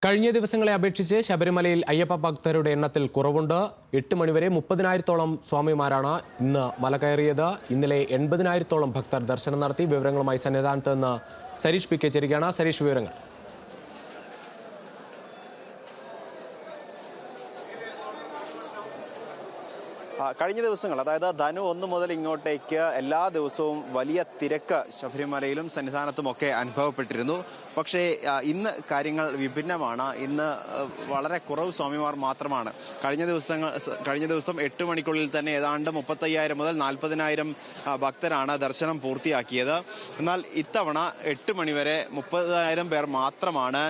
കഴിഞ്ഞ ദിവസങ്ങളെ അപേക്ഷിച്ച് ശബരിമലയിൽ അയ്യപ്പ ഭക്തരുടെ എണ്ണത്തിൽ കുറവുണ്ട്. 8 മണിവരെ 30,000-ഓളം സ്വാമിമാരാണ് ഇന്ന് മല കയറിയത്. ഇന്നലെ 80,000-ഓളം ഭക്തർ ദർശനം നടത്തി. വിവരങ്ങളുമായി സന്നിധാനത്ത് നിന്ന് സരീഷ് പി കെ ചേരുകയാണ്. സരീഷ്, വിവരങ്ങൾ. കഴിഞ്ഞ ദിവസങ്ങൾ, അതായത് ധനു 1 മുതൽ ഇങ്ങോട്ടേക്ക് എല്ലാ ദിവസവും വലിയ തിരക്ക് ശബരിമലയിലും സന്നിധാനത്തുമൊക്കെ അനുഭവപ്പെട്ടിരുന്നു. പക്ഷേ ഇന്ന് കാര്യങ്ങൾ വിഭിന്നമാണ്. ഇന്ന് വളരെ കുറവ് സ്വാമിമാർ മാത്രമാണ്. കഴിഞ്ഞ ദിവസം 8 മണിക്കുള്ളിൽ തന്നെ ഏതാണ്ട് 35,000 മുതൽ 40,000 ഭക്തരാണ് ദർശനം പൂർത്തിയാക്കിയത്. എന്നാൽ ഇത്തവണ 8 മണിവരെ 30,000 പേർ മാത്രമാണ്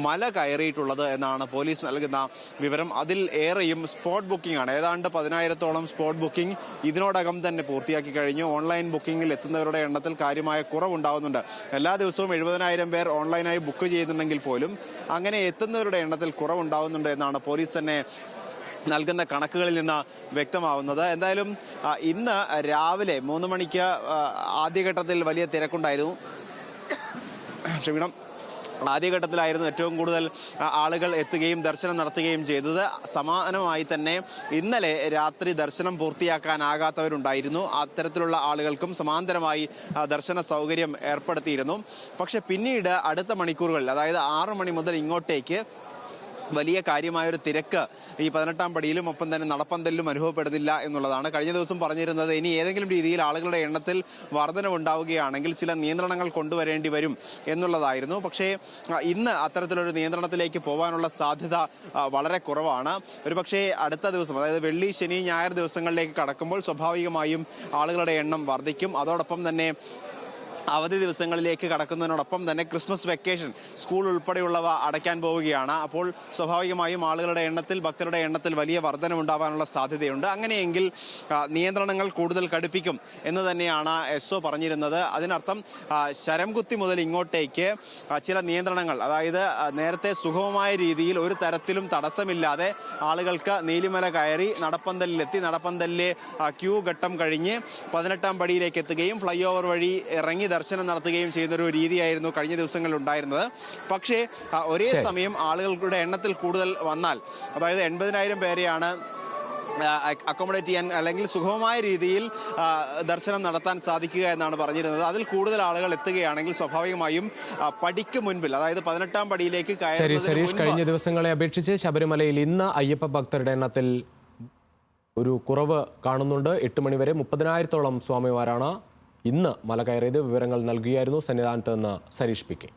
മല കയറിയിട്ടുള്ളത് എന്നാണ് പോലീസ് നൽകുന്ന വിവരം. അതിൽ ഏറെയും സ്പോട്ട് ബുക്കിംഗ് ആണ്. ഏതാണ്ട് 10,000-ഓളം സ്പോട്ട് ബുക്കിംഗ് ഇതിനോടകം തന്നെ പൂർത്തിയാക്കി കഴിഞ്ഞു. ഓൺലൈൻ ബുക്കിംഗിൽ എത്തുന്നവരുടെ എണ്ണത്തിൽ കാര്യമായ കുറവുണ്ടാവുന്നുണ്ട്. എല്ലാ ദിവസവും 70,000 പേർ ഓൺലൈനായി ബുക്ക് ചെയ്യുന്നുണ്ടെങ്കിൽ പോലും അങ്ങനെ എത്തുന്നവരുടെ എണ്ണത്തിൽ കുറവുണ്ടാവുന്നുണ്ട് എന്നാണ് പോലീസ് തന്നെ നൽകുന്ന കണക്കുകളിൽ നിന്ന് വ്യക്തമാവുന്നത്. എന്തായാലും ഇന്ന് രാവിലെ 3 മണിക്ക് ആദ്യഘട്ടത്തിൽ വലിയ തിരക്കുണ്ടായിരുന്നു. ആദ്യഘട്ടത്തിലായിരുന്നു ഏറ്റവും കൂടുതൽ ആളുകൾ എത്തുകയും ദർശനം നടത്തുകയും ചെയ്തത്. സമാനമായി തന്നെ ഇന്നലെ രാത്രി ദർശനം പൂർത്തിയാക്കാനാകാത്തവരുണ്ടായിരുന്നു. അത്തരത്തിലുള്ള ആളുകൾക്കും സമാന്തരമായി ദർശന സൗകര്യം ഏർപ്പെടുത്തിയിരുന്നു. പക്ഷെ പിന്നീട് അടുത്ത മണിക്കൂറുകളിൽ, അതായത് 6 മണി മുതൽ ഇങ്ങോട്ടേക്ക് വലിയ കാര്യമായൊരു തിരക്ക് ഈ 18-ാം പടിയിലും ഒപ്പം തന്നെ നടപ്പന്തലിലും അനുഭവപ്പെടുന്നില്ല എന്നുള്ളതാണ്. കഴിഞ്ഞ ദിവസം പറഞ്ഞിരുന്നത് ഇനി ഏതെങ്കിലും രീതിയിൽ ആളുകളുടെ എണ്ണത്തിൽ വർധനവുണ്ടാവുകയാണെങ്കിൽ ചില നിയന്ത്രണങ്ങൾ കൊണ്ടുവരേണ്ടി വരും എന്നുള്ളതായിരുന്നു. പക്ഷേ ഇന്ന് അത്തരത്തിലൊരു നിയന്ത്രണത്തിലേക്ക് പോകാനുള്ള സാധ്യത വളരെ കുറവാണ്. ഒരുപക്ഷെ അടുത്ത ദിവസം, അതായത് വെള്ളി, ശനി, ഞായർ ദിവസങ്ങളിലേക്ക് കടക്കുമ്പോൾ സ്വാഭാവികമായും ആളുകളുടെ എണ്ണം വർദ്ധിക്കും. അതോടൊപ്പം തന്നെ അവധി ദിവസങ്ങളിലേക്ക് കടക്കുന്നതിനോടൊപ്പം തന്നെ ക്രിസ്മസ് വെക്കേഷൻ, സ്കൂൾ ഉൾപ്പെടെയുള്ളവ അടയ്ക്കാൻ പോവുകയാണ്. അപ്പോൾ സ്വാഭാവികമായും ആളുകളുടെ എണ്ണത്തിൽ, ഭക്തരുടെ എണ്ണത്തിൽ വലിയ വർധനവുണ്ടാവാനുള്ള സാധ്യതയുണ്ട്. അങ്ങനെയെങ്കിൽ നിയന്ത്രണങ്ങൾ കൂടുതൽ കടുപ്പിക്കും എന്ന് തന്നെയാണ് എസ്ഒ പറഞ്ഞിരുന്നത്. അതിനർത്ഥം ശരംകുത്തി മുതൽ ഇങ്ങോട്ടേക്ക് ചില നിയന്ത്രണങ്ങൾ, അതായത് നേരത്തെ സുഗമമായ രീതിയിൽ ഒരു തരത്തിലും തടസ്സമില്ലാതെ ആളുകൾക്ക് നീലിമല കയറി നടപ്പന്തലിലെത്തി നടപ്പന്തലിലെ ക്യൂ ഘട്ടം കഴിഞ്ഞ് 18-ാം പടിയിലേക്ക് എത്തുകയും ഫ്ലൈ ഓവർ വഴി ഇറങ്ങി ദർശനം നടത്തുകയും ചെയ്യുന്ന ഒരു രീതിയായിരുന്നു കഴിഞ്ഞ ദിവസങ്ങളിൽ ഉണ്ടായിരുന്നത്. പക്ഷേ ഒരേ സമയം ആളുകളുടെ എണ്ണത്തിൽ കൂടുതൽ വന്നാൽ, അതായത് 80,000 പേരെയാണ് അക്കോമഡേറ്റ് ചെയ്യാൻ അല്ലെങ്കിൽ സുഗമമായ രീതിയിൽ ദർശനം നടത്താൻ സാധിക്കുക എന്നാണ് പറഞ്ഞിരുന്നത്. അതിൽ കൂടുതൽ ആളുകൾ എത്തുകയാണെങ്കിൽ സ്വാഭാവികമായും പടിക്ക് മുൻപിൽ, അതായത് 18-ാം പടിയിലേക്ക് സരീഷ്, കഴിഞ്ഞ ദിവസങ്ങളെ അപേക്ഷിച്ച് ശബരിമലയിൽ ഇന്ന് അയ്യപ്പ ഭക്തരുടെ എണ്ണത്തിൽ ഒരു കുറവ് കാണുന്നുണ്ട്. 8 മണിവരെ 30,000-ഓളം സ്വാമിമാരാണ് ഇന്ന് മല കയറിയത്. വിവരങ്ങൾ നൽകുകയായിരുന്നു സന്നിധാനത്ത് നിന്ന് സരീഷ് പി കെ.